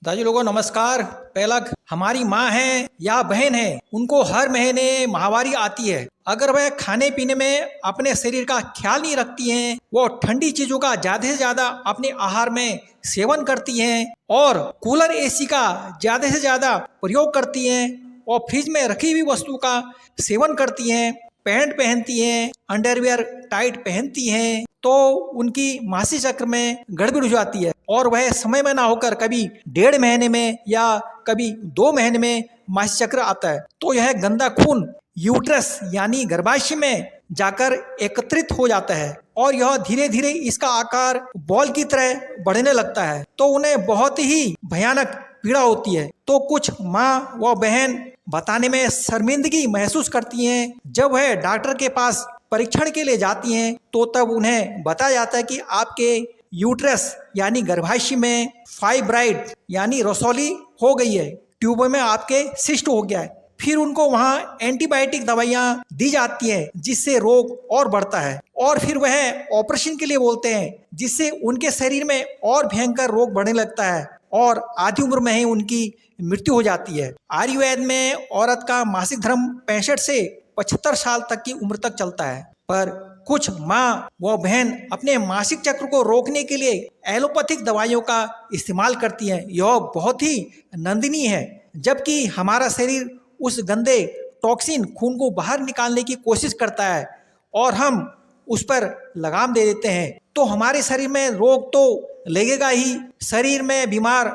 दादी लोगों नमस्कार। पहला, हमारी माँ है या बहन है, उनको हर महीने माहवारी आती है। अगर वह खाने पीने में अपने शरीर का ख्याल नहीं रखती हैं, वो ठंडी चीजों का ज्यादा से ज्यादा अपने आहार में सेवन करती हैं और कूलर एसी का ज्यादा से ज्यादा प्रयोग करती हैं और फ्रिज में रखी हुई वस्तु का सेवन करती हैं, पैंट पहनती हैं, अंडरवियर टाइट पहनती हैं, तो उनकी मासिक चक्र में गड़बड़ हो जाती है और वह समय में ना होकर कभी 1.5 महीने में या कभी 2 महीने में मासिक चक्र आता है। तो यह गंदा खून यूट्रस यानी गर्भाशय में जाकर एकत्रित हो जाता है और यह धीरे धीरे इसका आकार बॉल की तरह बढ़ने लगता है, तो उन्हें बहुत ही भयानक पीड़ा होती है। तो कुछ माँ व बहन बताने में शर्मिंदगी महसूस करती हैं। जब वह डॉक्टर के पास परीक्षण के लिए जाती हैं तो तब उन्हें बताया जाता है कि आपके यूट्रस यानी गर्भाशय में फाइब्राइड यानी रसौली हो गई है, ट्यूब में आपके सिस्ट हो गया है। फिर उनको वहाँ एंटीबायोटिक दवाइयाँ दी जाती हैं जिससे रोग और बढ़ता है और फिर वह ऑपरेशन के लिए बोलते हैं जिससे उनके शरीर में और भयंकर रोग बढ़ने लगता है और आधी उम्र में ही उनकी मृत्यु हो जाती है। आयुर्वेद में औरत का मासिक धर्म 65 से 75 साल तक की उम्र तक चलता है, पर कुछ माँ व बहन अपने मासिक चक्र को रोकने के लिए एलोपैथिक दवाइयों का इस्तेमाल करती हैं। यह बहुत ही निंदनीय है, जबकि हमारा शरीर उस गंदे टॉक्सिन खून को बाहर निकालने की कोशिश करता है और हम उस पर लगाम दे देते हैं, तो हमारे शरीर में रोग तो लगेगा ही, शरीर में बीमार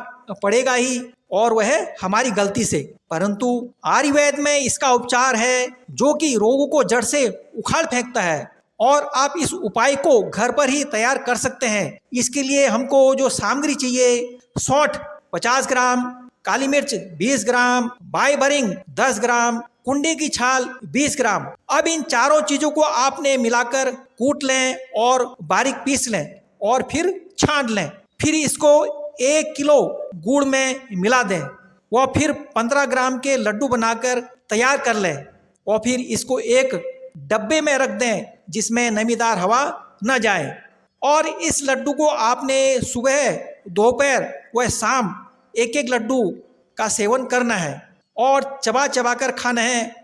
पड़ेगा ही और वह हमारी गलती से। परंतु आयुर्वेद में इसका उपचार है जो कि रोगों को जड़ से उखाड़ फेंकता है और आप इस उपाय को घर पर ही तैयार कर सकते हैं। इसके लिए हमको जो सामग्री चाहिए, सौंठ 50 ग्राम, काली मिर्च 20 ग्राम, बाईबरिंग 10 ग्राम, कुंडे की छाल 20 ग्राम। अब इन चारों चीजों को आपने मिलाकर कूट लें और बारीक पीस लें और फिर छान लें। फिर इसको 1 किलो गुड़ में मिला दें और फिर 15 ग्राम के लड्डू बनाकर तैयार कर लें और फिर इसको एक डब्बे में रख दें जिसमें नमीदार हवा न जाए। और इस लड्डू को आपने सुबह, दोपहर व शाम एक एक लड्डू का सेवन करना है और चबा चबा कर खाना है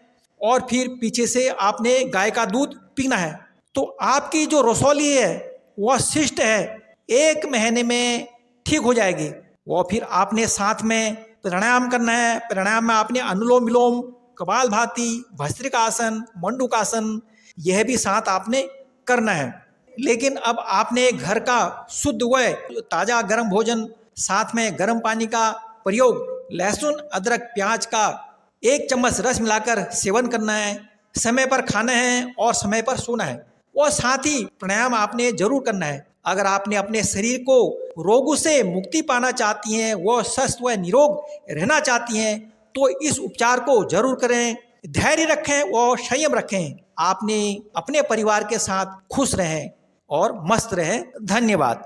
और फिर पीछे से आपने गाय का दूध पीना है। तो आपकी जो रसौली है वह शिष्ट है, 1 महीने में ठीक हो जाएगी। और फिर आपने साथ में प्राणायाम करना है। प्राणायाम में आपने अनुलोम विलोम, कपालभाति, भस्त्रिकासन, मंडूकासन यह भी साथ आपने करना है। लेकिन अब आपने घर का शुद्ध व ताज़ा गर्म भोजन, साथ में गर्म पानी का प्रयोग, लहसुन अदरक प्याज का 1 चम्मच रस मिलाकर सेवन करना है। समय पर खाना है और समय पर सोना है और साथ ही प्राणायाम आपने जरूर करना है। अगर आपने अपने शरीर को रोगों से मुक्ति पाना चाहती हैं, वह स्वस्थ व निरोग रहना चाहती हैं, तो इस उपचार को जरूर करें। धैर्य रखें और संयम रखें। आपने अपने परिवार के साथ खुश रहें और मस्त रहें। धन्यवाद।